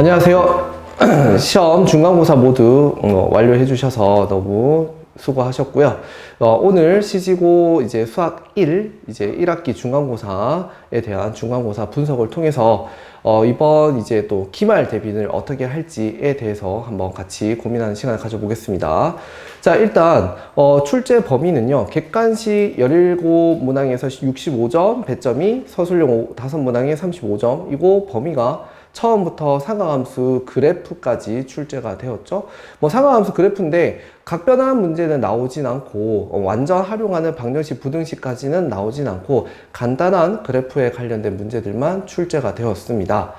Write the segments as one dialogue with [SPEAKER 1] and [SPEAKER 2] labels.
[SPEAKER 1] 안녕하세요. 시험 중간고사 모두 완료해 주셔서 너무 수고하셨고요. 오늘 시지고 이제 수학 1, 이제 1학기 중간고사에 대한 중간고사 분석을 통해서 이번 이제 또 기말 대비를 어떻게 할지에 대해서 한번 같이 고민하는 시간을 가져보겠습니다. 자, 일단 출제 범위는요. 객관식 17문항에서 65점, 배점이 서술형 5문항에 35점. 이거 범위가 처음부터 상하함수 그래프까지 출제가 되었죠. 뭐 상하함수 그래프인데 각변환 문제는 나오진 않고 완전 활용하는 방정식, 부등식까지는 나오진 않고 간단한 그래프에 관련된 문제들만 출제가 되었습니다.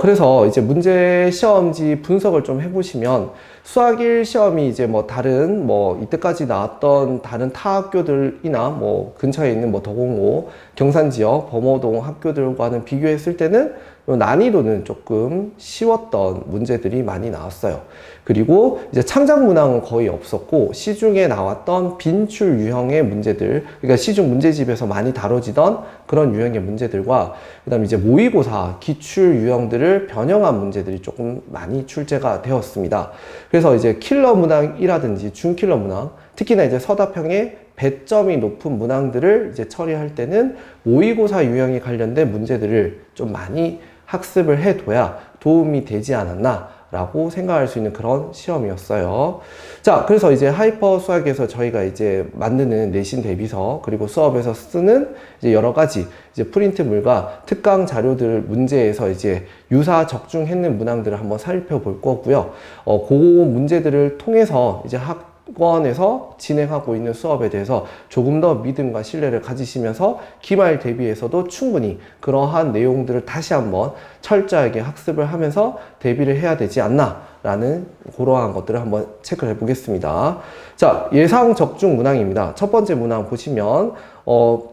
[SPEAKER 1] 그래서 이제 문제 시험지 분석을 좀 해보시면 수학 1 시험이 이제 뭐 다른 이때까지 나왔던 다른 타 학교들이나 뭐 근처에 있는 뭐 더공고, 경산지역, 범어동 학교들과는 비교했을 때는 난이도는 조금 쉬웠던 문제들이 많이 나왔어요. 그리고 이제 창작 문항은 거의 없었고 시중에 나왔던 빈출 유형의 문제들, 그러니까 시중 문제집에서 많이 다뤄지던 그런 유형의 문제들과 그다음에 이제 모의고사 기출 유형들을 변형한 문제들이 조금 많이 출제가 되었습니다. 그래서 이제 킬러 문항이라든지 중킬러 문항, 특히나 이제 서답형의 배점이 높은 문항들을 이제 처리할 때는 모의고사 유형에 관련된 문제들을 좀 많이 학습을 해둬야 도움이 되지 않았나 라고 생각할 수 있는 그런 시험이었어요. 자, 그래서 이제 하이퍼 수학에서 저희가 이제 만드는 내신 대비서, 그리고 수업에서 쓰는 이제 여러 가지 이제 프린트물과 특강 자료들 문제에서 이제 유사 적중했는 문항들을 한번 살펴볼 거고요. 그 문제들을 통해서 이제 학원에서 진행하고 있는 수업에 대해서 조금 더 믿음과 신뢰를 가지시면서 기말 대비에서도 충분히 그러한 내용들을 다시 한번 철저하게 학습을 하면서 대비를 해야 되지 않나 라는 그러한 것들을 한번 체크를 해 보겠습니다. 자, 예상 적중 문항입니다. 첫 번째 문항 보시면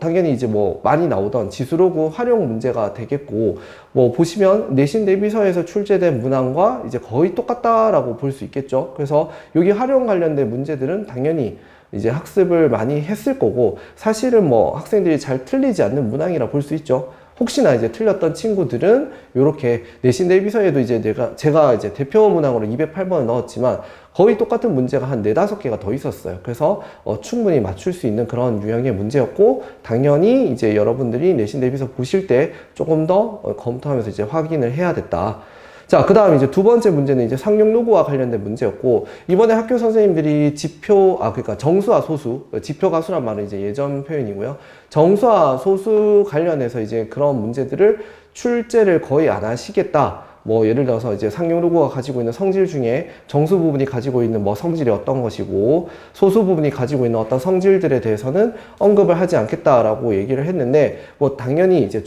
[SPEAKER 1] 당연히 이제 뭐 많이 나오던 지수로그 활용 문제가 되겠고, 뭐 보시면 내신 대비서에서 출제된 문항과 이제 거의 똑같다라고 볼 수 있겠죠. 그래서 여기 활용 관련된 문제들은 당연히 이제 학습을 많이 했을 거고, 사실은 뭐 학생들이 잘 틀리지 않는 문항이라 볼 수 있죠. 혹시나 이제 틀렸던 친구들은 이렇게 내신 대비서에도 이제 제가 이제 대표 문항으로 208번을 넣었지만 거의 똑같은 문제가 한 4-5개가 더 있었어요. 그래서 충분히 맞출 수 있는 그런 유형의 문제였고, 당연히 이제 여러분들이 내신 대비서 보실 때 조금 더 검토하면서 이제 확인을 해야 됐다. 자, 그 다음 이제 두 번째 문제는 이제 상용 로그와 관련된 문제였고, 이번에 학교 선생님들이 그러니까 정수와 소수, 지표가 수란 말은 이제 예전 표현이고요. 정수와 소수 관련해서 이제 그런 문제들을 출제를 거의 안 하시겠다. 뭐 예를 들어서 이제 상용 로그가 가지고 있는 성질 중에 정수 부분이 가지고 있는 뭐 성질이 어떤 것이고 소수 부분이 가지고 있는 어떤 성질들에 대해서는 언급을 하지 않겠다라고 얘기를 했는데, 뭐 당연히 이제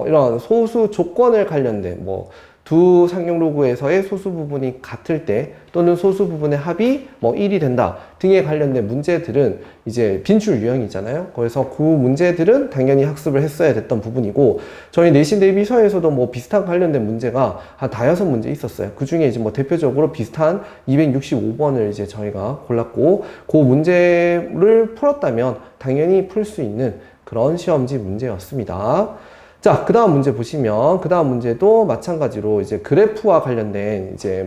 [SPEAKER 1] 이런 소수 조건을 관련된 두 상용 로그에서의 소수 부분이 같을 때 또는 소수 부분의 합이 1이 된다 등에 관련된 문제들은 이제 빈출 유형이잖아요. 그래서 그 문제들은 당연히 학습을 했어야 됐던 부분이고, 저희 내신 대비서에서도 비슷한 관련된 문제가 한 5문제 있었어요. 그 중에 이제 대표적으로 비슷한 265번을 이제 저희가 골랐고, 그 문제를 풀었다면 당연히 풀 수 있는 그런 시험지 문제였습니다. 자, 그 다음 문제 보시면, 그 다음 문제도 마찬가지로 이제 그래프와 관련된 이제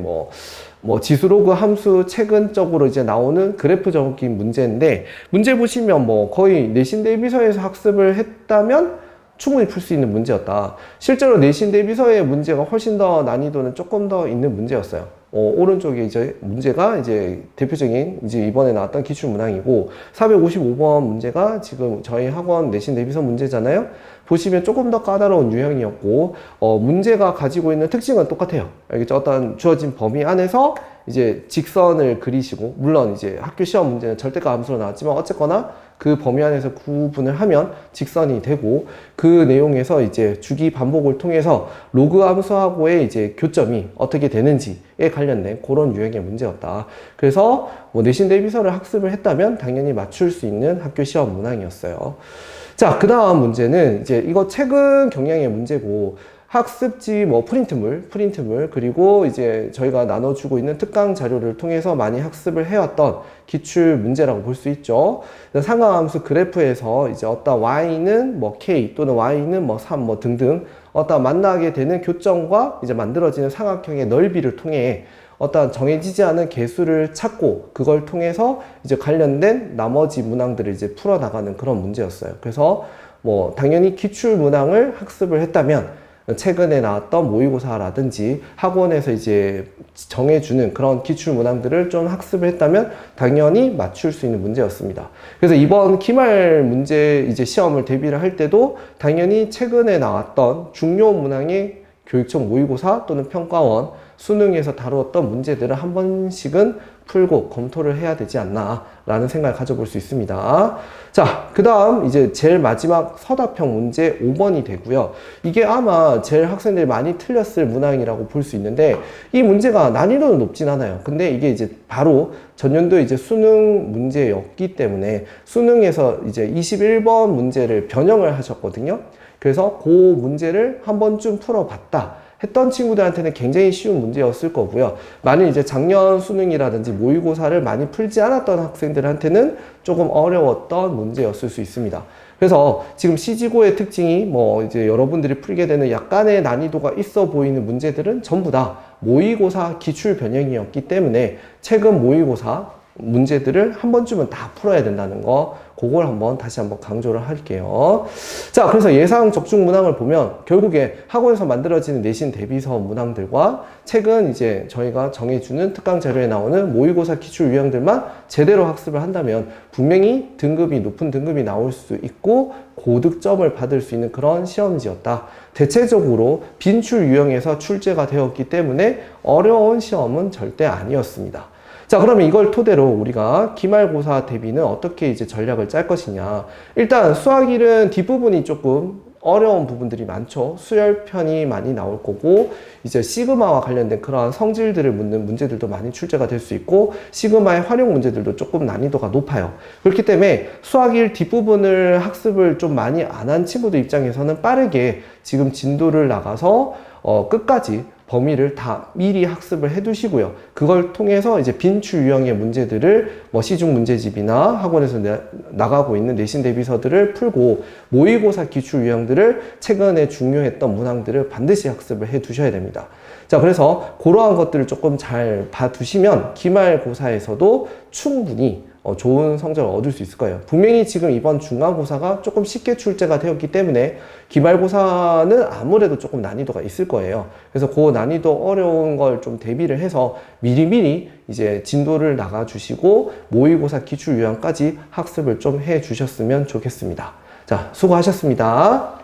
[SPEAKER 1] 지수로그 함수 최근적으로 이제 나오는 그래프적인 문제인데, 문제 보시면 거의 내신 대비서에서 학습을 했다면 충분히 풀 수 있는 문제였다. 실제로 내신 대비서의 문제가 훨씬 더 난이도는 조금 더 있는 문제였어요. 오른쪽에 이제 문제가 이제 대표적인 이제 이번에 나왔던 기출 문항이고, 455번 문제가 지금 저희 학원 내신 대비서 문제잖아요. 보시면 조금 더 까다로운 유형이었고, 문제가 가지고 있는 특징은 똑같아요. 알겠죠? 어떤 주어진 범위 안에서 이제 직선을 그리시고, 물론 이제 학교 시험 문제는 절대값 함수로 나왔지만 어쨌거나 그 범위 안에서 구분을 하면 직선이 되고, 그 내용에서 이제 주기 반복을 통해서 로그 함수하고의 이제 교점이 어떻게 되는지에 관련된 그런 유형의 문제였다. 그래서 내신 대비서를 학습을 했다면 당연히 맞출 수 있는 학교 시험 문항이었어요. 자, 그 다음 문제는 이제 이거 최근 경향의 문제고, 학습지 뭐 프린트물, 그리고 이제 저희가 나눠주고 있는 특강 자료를 통해서 많이 학습을 해왔던 기출 문제라고 볼 수 있죠. 상하함수 그래프에서 이제 어떤 y는 뭐 k 또는 y는 뭐 3 뭐 등등 어떤 만나게 되는 교점과 이제 만들어지는 삼각형의 넓이를 통해 어떤 정해지지 않은 개수를 찾고 그걸 통해서 이제 관련된 나머지 문항들을 이제 풀어나가는 그런 문제였어요. 그래서 뭐 당연히 기출 문항을 학습을 했다면 최근에 나왔던 모의고사라든지 학원에서 이제 정해주는 그런 기출 문항들을 좀 학습을 했다면 당연히 맞출 수 있는 문제였습니다. 그래서 이번 기말 문제 이제 시험을 대비를 할 때도 당연히 최근에 나왔던 중요 문항의 교육청 모의고사 또는 평가원 수능에서 다루었던 문제들을 한 번씩은 풀고 검토를 해야 되지 않나 라는 생각을 가져볼 수 있습니다. 자, 그 다음 이제 제일 마지막 서답형 문제 5번이 되고요. 이게 아마 제일 학생들이 많이 틀렸을 문항이라고 볼 수 있는데 이 문제가 난이도는 높진 않아요. 근데 이게 이제 바로 전년도 이제 수능 문제였기 때문에 수능에서 이제 21번 문제를 변형을 하셨거든요. 그래서 그 문제를 한 번쯤 풀어봤다 했던 친구들한테는 굉장히 쉬운 문제였을 거고요. 만일 이제 작년 수능이라든지 모의고사를 많이 풀지 않았던 학생들한테는 조금 어려웠던 문제였을 수 있습니다. 그래서 지금 시지고의 특징이 뭐 이제 여러분들이 풀게 되는 약간의 난이도가 있어 보이는 문제들은 전부 다 모의고사 기출 변형이었기 때문에 최근 모의고사 문제들을 한 번쯤은 다 풀어야 된다는 거, 그걸 다시 한번 강조를 할게요. 자, 그래서 예상 적중 문항을 보면 결국에 학원에서 만들어지는 내신 대비서 문항들과 최근 이제 저희가 정해주는 특강 자료에 나오는 모의고사 기출 유형들만 제대로 학습을 한다면 분명히 등급이 높은 등급이 나올 수 있고 고득점을 받을 수 있는 그런 시험지였다. 대체적으로 빈출 유형에서 출제가 되었기 때문에 어려운 시험은 절대 아니었습니다. 자, 그러면 이걸 토대로 우리가 기말고사 대비는 어떻게 이제 전략을 짤 것이냐. 일단 수학 1은 뒷부분이 조금 어려운 부분들이 많죠. 수열편이 많이 나올 거고, 이제 시그마와 관련된 그러한 성질들을 묻는 문제들도 많이 출제가 될 수 있고, 시그마의 활용 문제들도 조금 난이도가 높아요. 그렇기 때문에 수학 1 뒷부분을 학습을 좀 많이 안 한 친구들 입장에서는 빠르게 지금 진도를 나가서 끝까지 범위를 다 미리 학습을 해 두시고요. 그걸 통해서 이제 빈출 유형의 문제들을 뭐 시중 문제집이나 학원에서 나가고 있는 내신 대비서들을 풀고 모의고사 기출 유형들을 최근에 중요했던 문항들을 반드시 학습을 해 두셔야 됩니다. 자, 그래서 그러한 것들을 조금 잘 봐두시면 기말고사에서도 충분히 좋은 성적을 얻을 수 있을 거예요. 분명히 지금 이번 중간고사가 조금 쉽게 출제가 되었기 때문에 기말고사는 아무래도 조금 난이도가 있을 거예요. 그래서 그 난이도 어려운 걸 좀 대비를 해서 미리미리 이제 진도를 나가 주시고 모의고사 기출 유형까지 학습을 좀 해 주셨으면 좋겠습니다. 자, 수고하셨습니다.